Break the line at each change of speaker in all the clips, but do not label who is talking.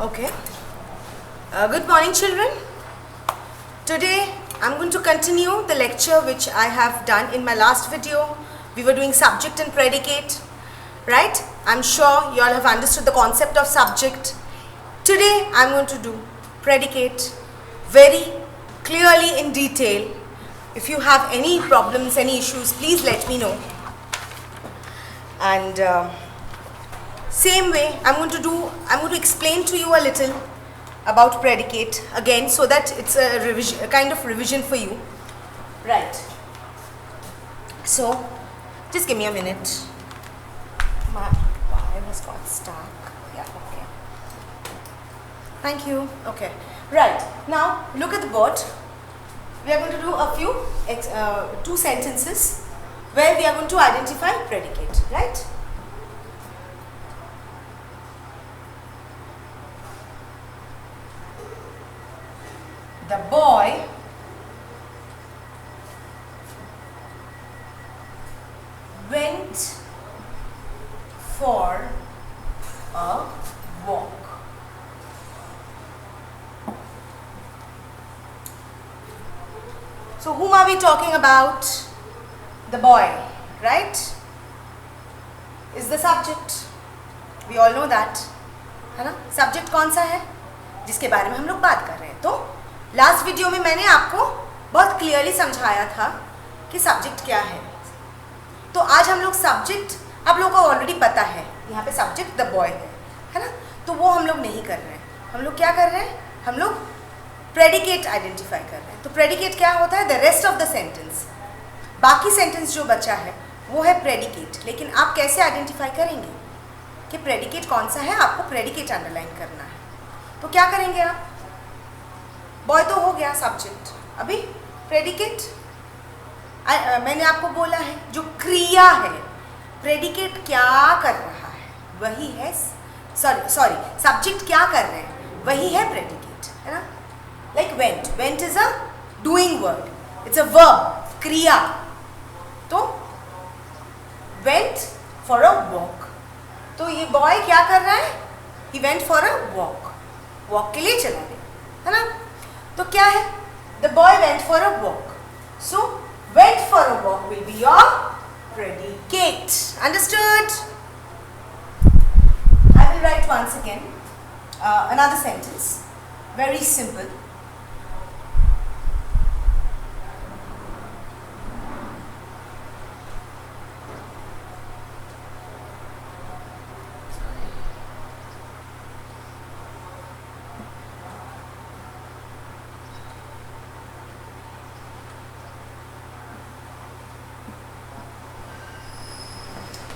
Okay. Good morning, children. Today I'm going to continue the lecture which I have done in my last video. We were doing subject and predicate, right? I'm sure you all have understood the concept of subject. Today I'm going to do predicate very clearly in detail. If you have any problems, any issues, please let me know. And same way I'm going to explain to you a little about predicate again, so that it's a revision, a kind of revision for you, right? So just give me a minute. My wire has got stuck. Yeah, okay. Thank you. Okay, right. Now look at the board. We are going to do a few two sentences where we are going to identify predicate, right? The boy went for a walk. So whom are we talking about? The boy, right? Is the subject. We all know that, है ना? Subject कौन सा है जिसके बारे में हम लोग बात कर रहे हैं? तो लास्ट वीडियो में मैंने आपको बहुत क्लियरली समझाया था कि सब्जेक्ट क्या है. तो आज हम लोग सब्जेक्ट, आप लोगों को ऑलरेडी पता है, यहाँ पे सब्जेक्ट द बॉय है ना? तो वो हम लोग नहीं कर रहे हैं. हम लोग क्या कर रहे हैं? हम लोग प्रेडिकेट आइडेंटिफाई कर रहे हैं. तो प्रेडिकेट क्या होता है? The rest of the sentence, बाकी सेंटेंस जो बचा है वो है प्रेडिकेट. लेकिन आप कैसे आइडेंटिफाई करेंगे कि प्रेडिकेट कौन सा है? आपको प्रेडिकेट अंडरलाइन करना है. तो क्या करेंगे आप? बॉय तो हो गया सब्जेक्ट, अभी प्रेडिकेट मैंने आपको बोला है जो क्रिया है, प्रेडिकेट क्या कर रहा है वही है, सॉरी सब्जेक्ट क्या कर रहे हैं वही है प्रेडिकेट, है ना? Like went, went is a doing word, it's a verb, क्रिया. तो वेंट फॉर अ वॉक, तो ये बॉय क्या कर रहा है? He went for a walk, walk के लिए चला गया, है ना? तो क्या है? The boy went for a walk. So went for a walk will be your predicate. Understood? I will write once again another sentence, very simple.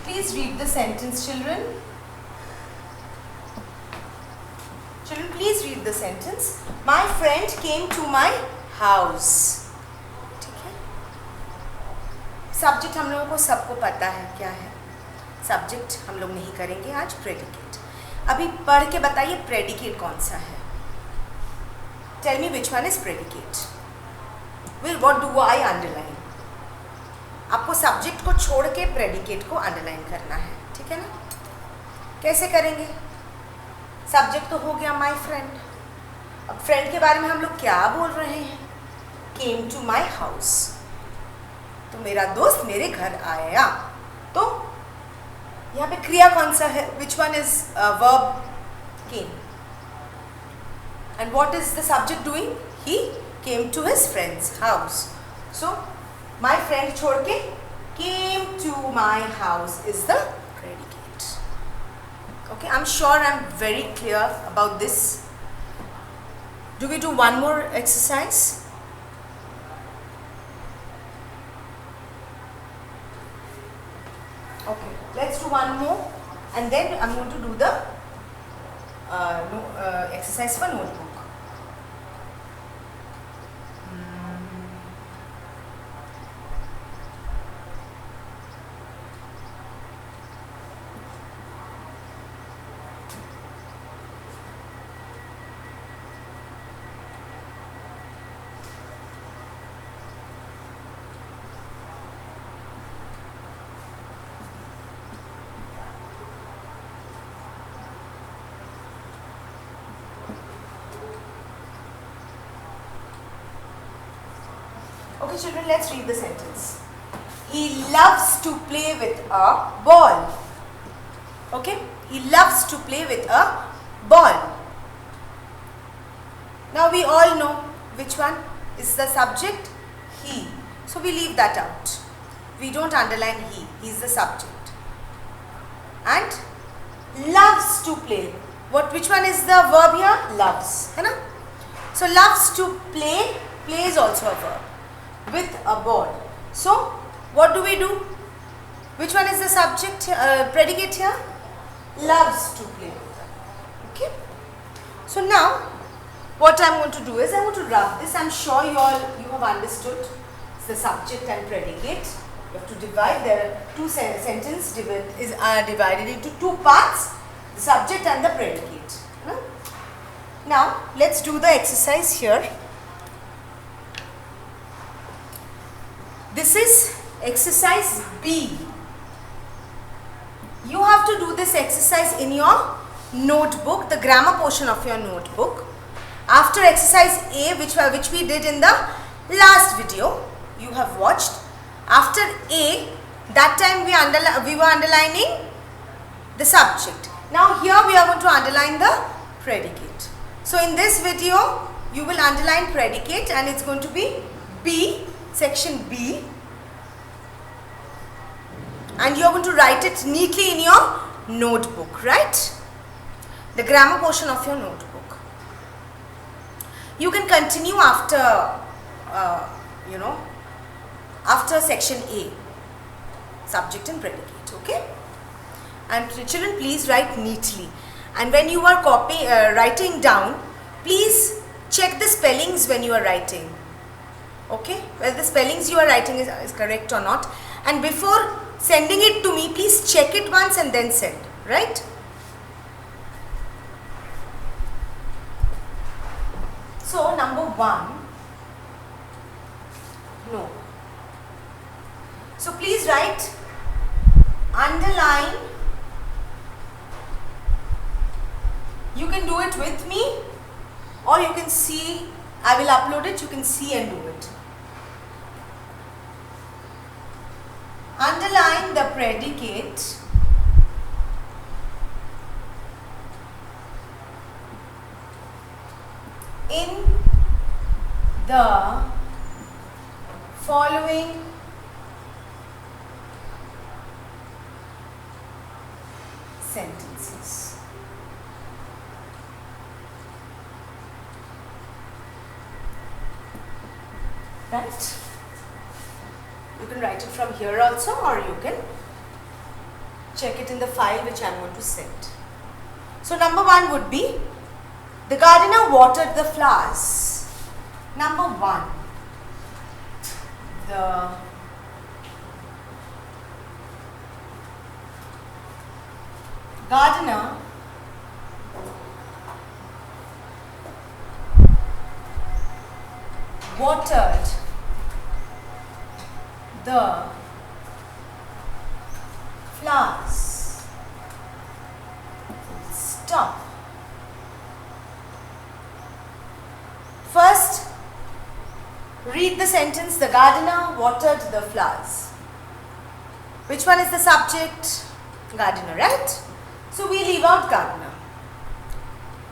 Please read the sentence, children. Children, please read the sentence. My friend came to my house. ठीक है? Subject हम लोगों को सबको पता है क्या है. सब्जेक्ट हम लोग नहीं करेंगे आज, प्रेडिकेट. अभी पढ़ के बताइए प्रेडिकेट कौन सा है. Tell me which one is predicate. Well, what do I underline? आपको सब्जेक्ट को छोड़ के प्रेडिकेट को अंडरलाइन करना है, ठीक है ना? कैसे करेंगे? सब्जेक्ट तो हो गया माय फ्रेंड. अब फ्रेंड के बारे में हम लोग क्या बोल रहे हैं? केम टू माय हाउस, तो मेरा दोस्त मेरे घर आया. तो यहाँ पे क्रिया कौन सा है? Which one is verb? Came. And what is the subject doing? He came to his friends house. So my friend छोड़ के came to my house is the predicate. Okay, I'm sure I'm very clear about this. Do we do one more exercise? Okay, let's do one more and then I'm going to do the exercise for notebook. Okay, children, let's read the sentence. He loves to play with a ball. Okay, he loves to play with a ball. Now we all know which one is the subject, he. So we leave that out. We don't underline he is the subject. And loves to play. Which one is the verb here? Loves. Hai na? So loves to play, play is also a verb with a ball. So what do we do? Which one is the subject, predicate here? Loves to play. Okay. So now what I am going to do is I am going to rub this. I am sure you have understood. It's the subject and predicate. You have to divide. There are two sentences divided into two parts, the subject and the predicate. Now let's do the exercise here. This is exercise B. You have to do this exercise in your notebook, the grammar portion of your notebook. After exercise A, which we did in the last video, you have watched. After A, that time we were underlining the subject. Now here we are going to underline the predicate. So in this video, you will underline predicate and it's going to be B, section B. And you are going to write it neatly in your notebook, right? The grammar portion of your notebook. You can continue after, after section A, subject and predicate, okay? And children, please write neatly. And when you are writing down, please check the spellings when you are writing, okay? Whether the spellings you are writing is correct or not. And before sending it to me, please check it once and then send, right? So number 1, no. So please write, underline. You can do it with me or you can see, I will upload it, you can see and do it. Underline the predicate in the following sentences. Right? You can write it from here also or you can check it in the file which I am going to send. So number 1 would be, the gardener watered the flowers. Number 1. The gardener watered the flowers. Stop. First, read the sentence, the gardener watered the flowers. Which one is the subject? Gardener, right? So we leave out gardener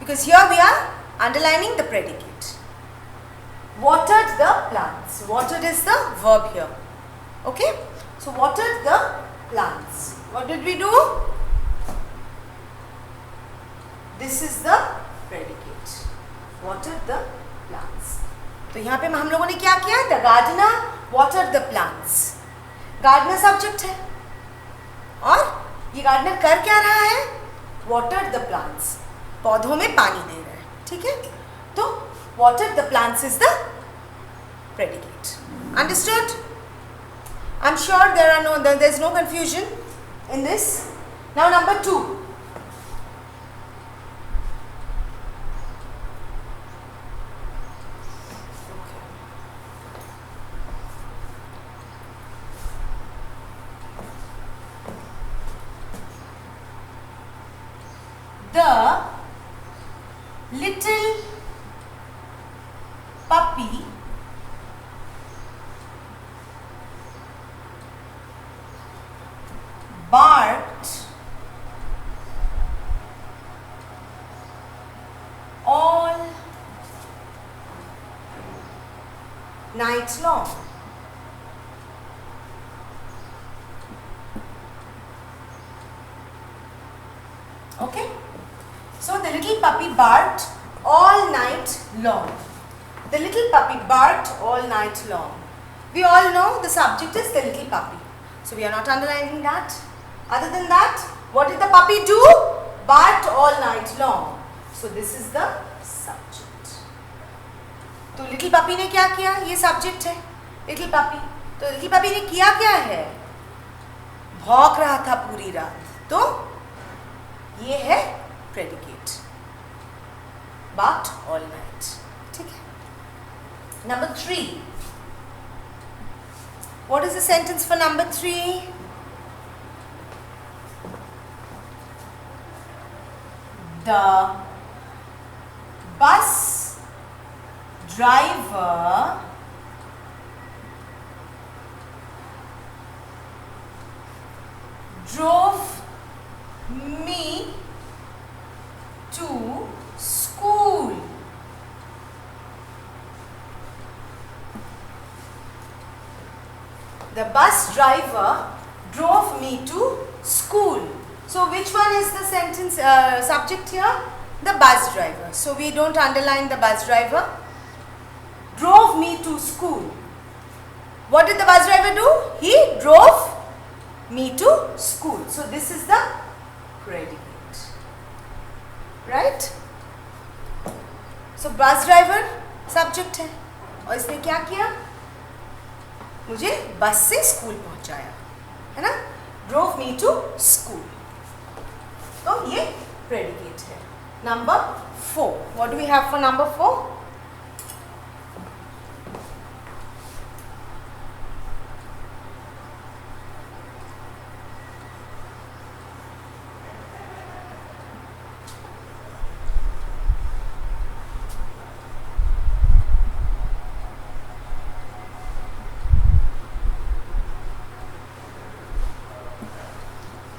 because here we are underlining the predicate. Watered the plants. Watered is the verb here. Okay? So watered the plants. What did we do? This is the predicate. Watered the plants. तो यहाँ पे हम लोगों ने क्या किया? The gardener watered the plants. Gardener subject है और ये gardener कर क्या रहा है? Watered the plants. पौधों में पानी दे रहा है. ठीक है? तो watered the plants is the predicate. Understood? I'm sure there's no confusion in this. Now number 2. The little puppy night long. Okay? So the little puppy barked all night long. The little puppy barked all night long. We all know the subject is the little puppy. So we are not underlining that. Other than that, what did the puppy do? Barked all night long. So this is the subject. तो little puppy ने क्या किया? ये subject है. Little puppy. तो little puppy ने किया क्या है? भौंक रहा था पूरी रात. तो ये है predicate. Barked all night. ठीक है. Number 3. What is the sentence for number 3? The bus driver drove me to school. The bus driver drove me to school. So which one is the sentence subject here? The bus driver. So we don't underline the bus driver. Drove me to school. What did the bus driver do? He drove me to school. So this is the predicate. Right? So bus driver subject है और इसने क्या किया? मुझे बस से school पहुंचाया, है ना? Drove me to school. तो ये predicate है. Number 4. What do we have for number 4?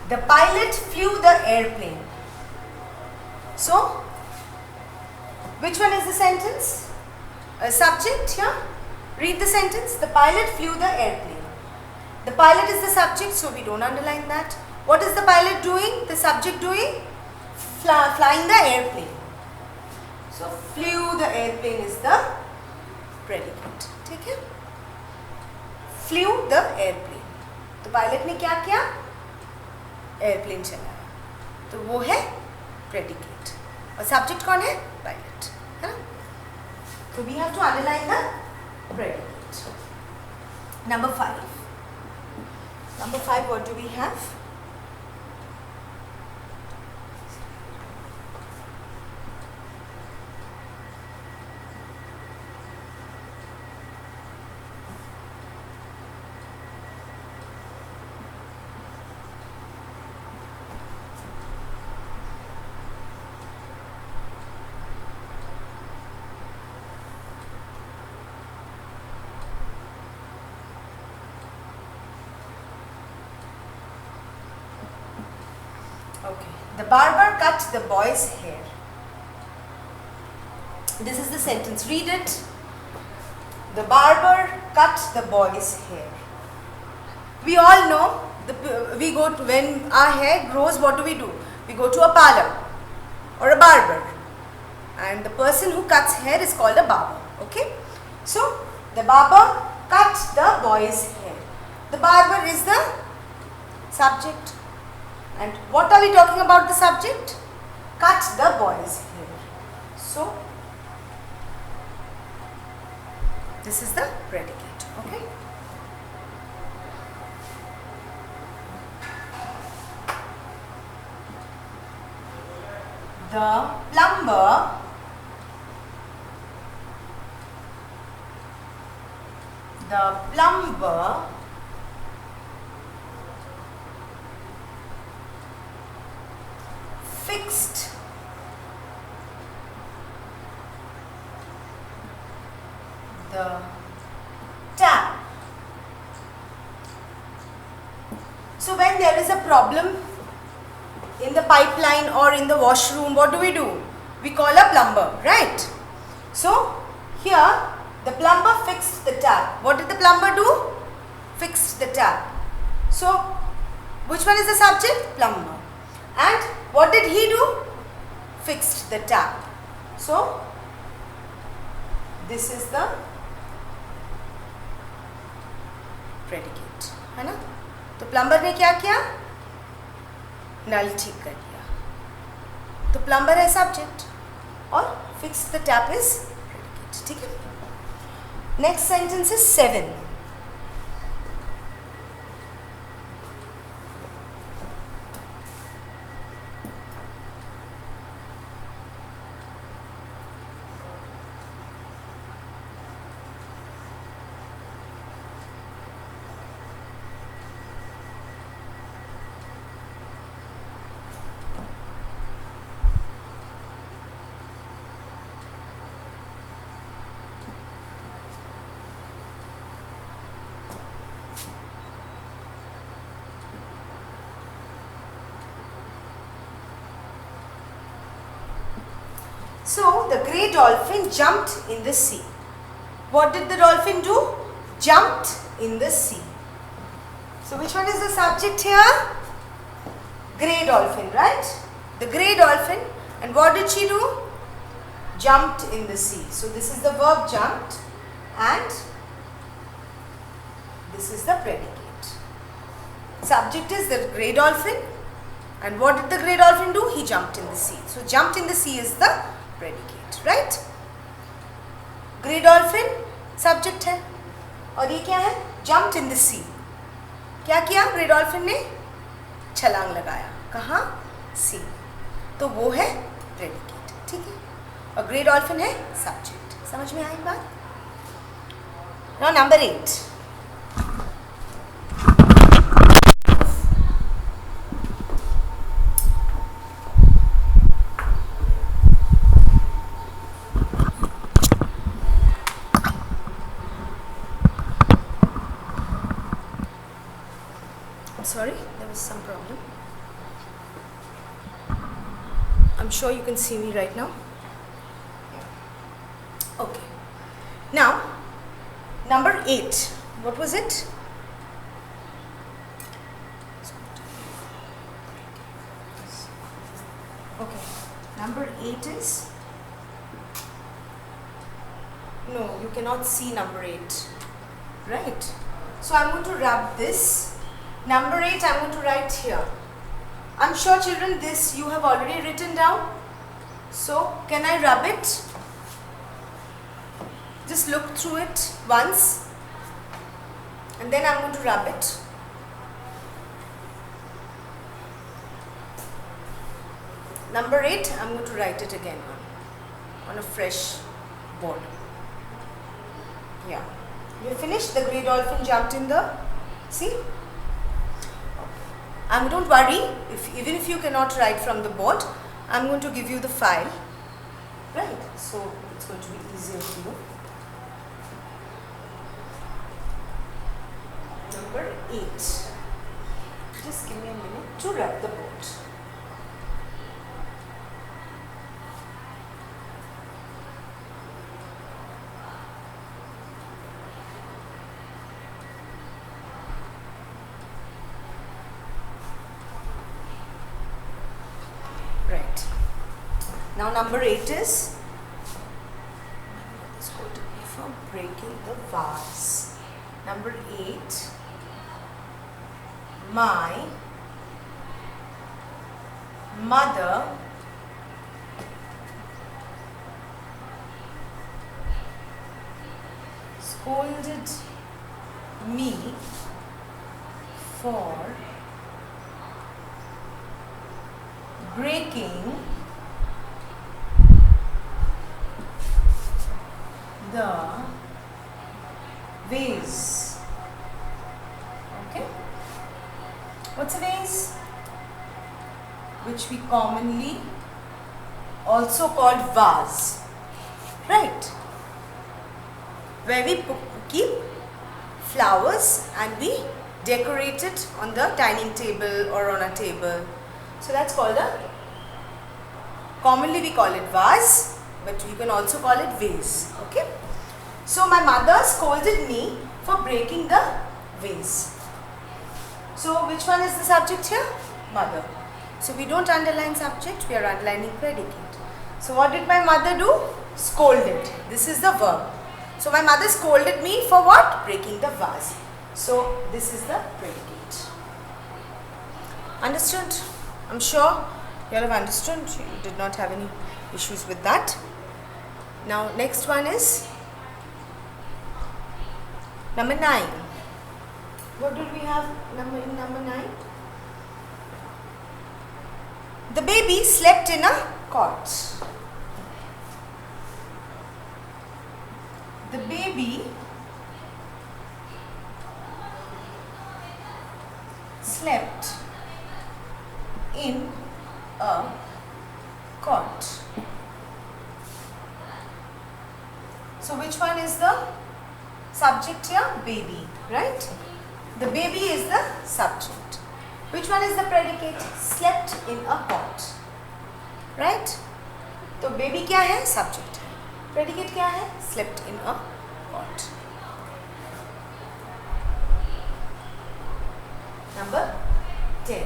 The pilot flew the airplane. So, which one is the sentence? A subject here. Read the sentence. The pilot flew the airplane. The pilot is the subject, so we don't underline that. What is the pilot doing? The subject doing? Flying the airplane. So, flew the airplane is the predicate. ठीक है? Flew the airplane. तो pilot ने क्या किया? Airplane चलाया. तो वो है प्रेडिकेट और सब्जेक्ट कौन है? पायलट, है ना? तो we have to underline the predicate. Number 5. Number 5 what do we have? Okay. The barber cut the boy's hair. This is the sentence. Read it. The barber cut the boy's hair. We all know we go to, when our hair grows, what do? We go to a parlor or a barber, and the person who cuts hair is called a barber. Okay. So the barber cut the boy's hair. The barber is the subject. And what are we talking about the subject? Cut the boy's hair. So, this is the predicate. Okay. The plumber fixed the tap. So when there is a problem in the pipeline or in the washroom, what do? We call a plumber, right? So here The plumber fixed the tap. What did the plumber do? Fixed the tap. So, which one is the subject? Plumber. And what did he do? Fixed the tap. So, this is the predicate. है ना? तो plumber ने क्या किया? नल ठीक कर दिया. तो plumber है subject और fix the tap is predicate. ठीक है? Next sentence is 7. So, the grey dolphin jumped in the sea. What did the dolphin do? Jumped in the sea. So, which one is the subject here? Grey dolphin, right? The grey dolphin. And what did she do? Jumped in the sea. So, this is the verb jumped and this is the predicate. Subject is the grey dolphin. And what did the grey dolphin do? He jumped in the sea. So, jumped in the sea is the predicate, right? Grey dolphin subject है और ये क्या है? Jumped in the sea. क्या किया grey dolphin ने? छलांग लगाया. कहाँ? Sea. तो वो है predicate. ठीक है? और grey dolphin है subject. समझ में आई बात? Now number 8. Sorry, there was some problem. I'm sure you can see me right now. Okay. Now, number 8. What was it? Okay. Number 8 is? No, you cannot see number 8. Right? So, I'm going to rub this. Number 8 I'm going to write here. I'm sure children this you have already written down. So can I rub it? Just look through it once and then I'm going to rub it. Number 8 I'm going to write it again on a fresh board. Yeah. You finished? The grey dolphin jumped in the sea. Don't worry, even if you cannot write from the board, I'm going to give you the file, right? So it's going to be easier for you. Number 8. Just give me a minute to write the board. Right. Now number 8 is going to be for breaking the vase. Number 8. My mother scolded me for breaking the vase. Okay. What's a vase? Which we commonly also called vase, right? Where we keep flowers and we decorate it on the dining table or on a table. So that's called commonly we call it vase, but you can also call it vase. Okay. So my mother scolded me for breaking the vase. So which one is the subject here? Mother. So we don't underline subject, we are underlining predicate. So what did my mother do? Scolded. This is the verb. So my mother scolded me for what? Breaking the vase. So this is the predicate. Understood? I'm sure you all have understood. You did not have any issues with that. Now next one is number 9. What did we have in number 9? The baby slept in a cot. The baby slept in a cot. So which one is the subject here? Baby, right? The baby is the subject. Which one is the predicate? Slept in a cot, right? तो baby क्या है? Subject है. Predicate क्या है? Slept in a cot. Number 10.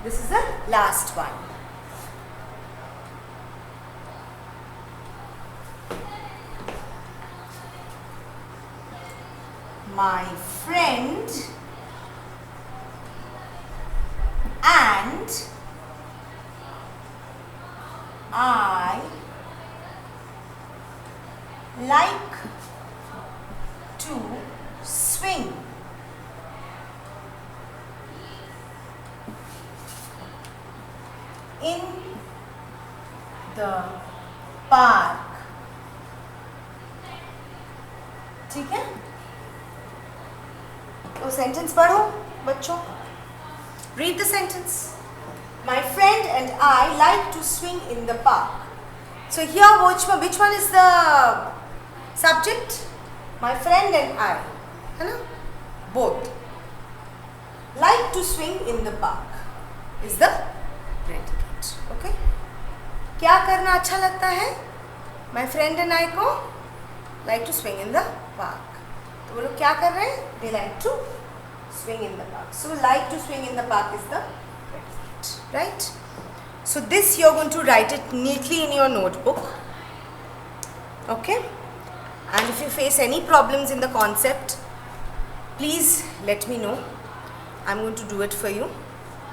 This is the last one. My friend and I like to swing in the park. ठीक है? तो sentence पढ़ो बच्चों. Read the sentence. My friend and I like to swing in the park. So here which one is the subject? My friend and I. है ना? Both. Like to swing in the park is the predicate. Okay? क्या करना अच्छा लगता है? My friend and I को like to swing in the park. तो वो लोग क्या कर रहे हैं? They like to swing in the park. So like to swing in the park is the predicate, right? So this you're going to write it neatly in your notebook. Okay? And if you face any problems in the concept, please let me know. I'm going to do it for you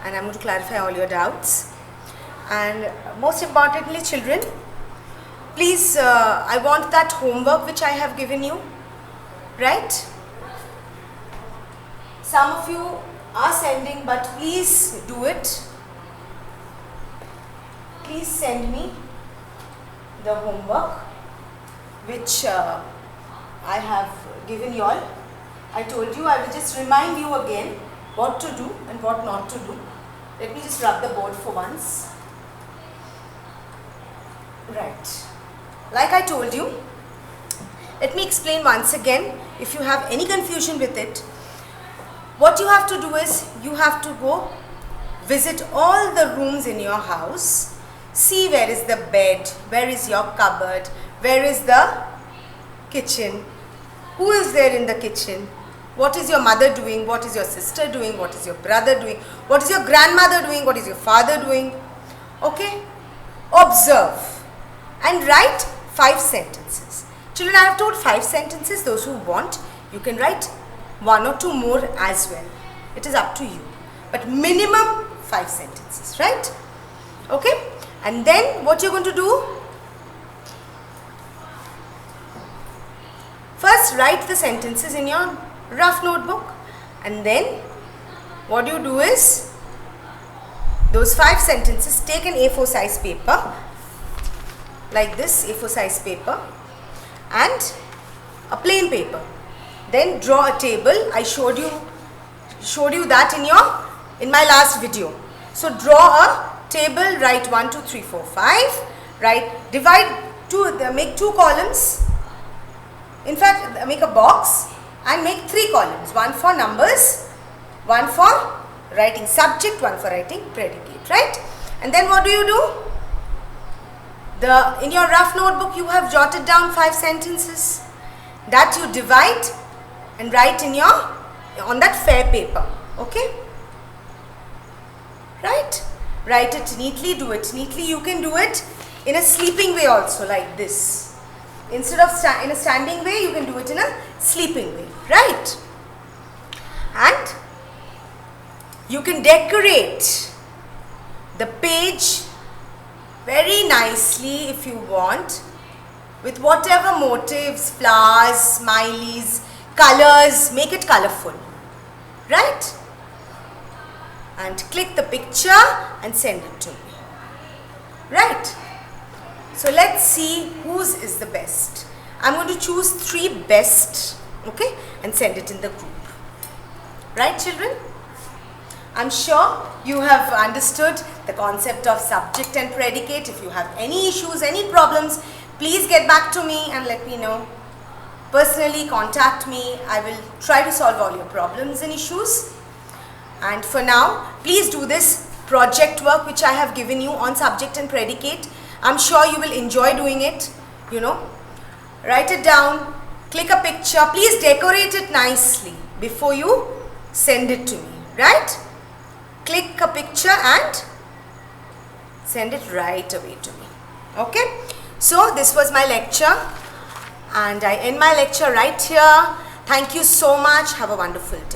and I'm going to clarify all your doubts. And most importantly, children, please, I want that homework which I have given you. Right? Some of you are sending, but please do it. Please send me the homework which I have given you all. I told you I will just remind you again what to do and what not to do. Let me just rub the board for once. Right. Like I told you, let me explain once again. If you have any confusion with it, what you have to do is you have to go visit all the rooms in your house, see where is the bed, where is your cupboard, where is the kitchen, who is there in the kitchen, what is your mother doing, what is your sister doing, what is your brother doing, what is your grandmother doing, what is your father doing. Okay? Observe and write 5 sentences. Children, I have told 5 sentences. Those who want, you can write 1 or 2 more as well. It is up to you. But minimum 5 sentences, right? Okay? And then what you're going to do? First, write the sentences in your rough notebook. And then what you do is, those 5 sentences, take an A4 size paper, like this A4 size paper, and a plain paper. Then draw a table. I showed you that in my last video. So draw a table, write 1, 2, 3, 4, 5. Right, divide make 2 columns. In fact, make a box and make 3 columns. 1 for numbers, 1 for writing subject, 1 for writing predicate. Right? And then what do? In your rough notebook you have jotted down 5 sentences that you divide and write on that fair paper. Okay? Right? Write it neatly, do it neatly. You can do it in a sleeping way also, like this. Instead of in a standing way, you can do it in a sleeping way. Right? And you can decorate the page very nicely if you want, with whatever motifs, flowers, smileys, colors. Make it colorful, right? And click the picture and send it to me, right? So let's see whose is the best. I'm going to choose 3 best, okay, and send it in the group. Right, children? I'm sure you have understood the concept of subject and predicate. If you have any issues, any problems, please get back to me and let me know. Personally, contact me. I will try to solve all your problems and issues. And for now, please do this project work which I have given you on subject and predicate. I'm sure you will enjoy doing it, you know. Write it down, click a picture. Please decorate it nicely before you send it to me, right? Click a picture and send it right away to me. Okay? So this was my lecture and I end my lecture right here. Thank you so much. Have a wonderful day.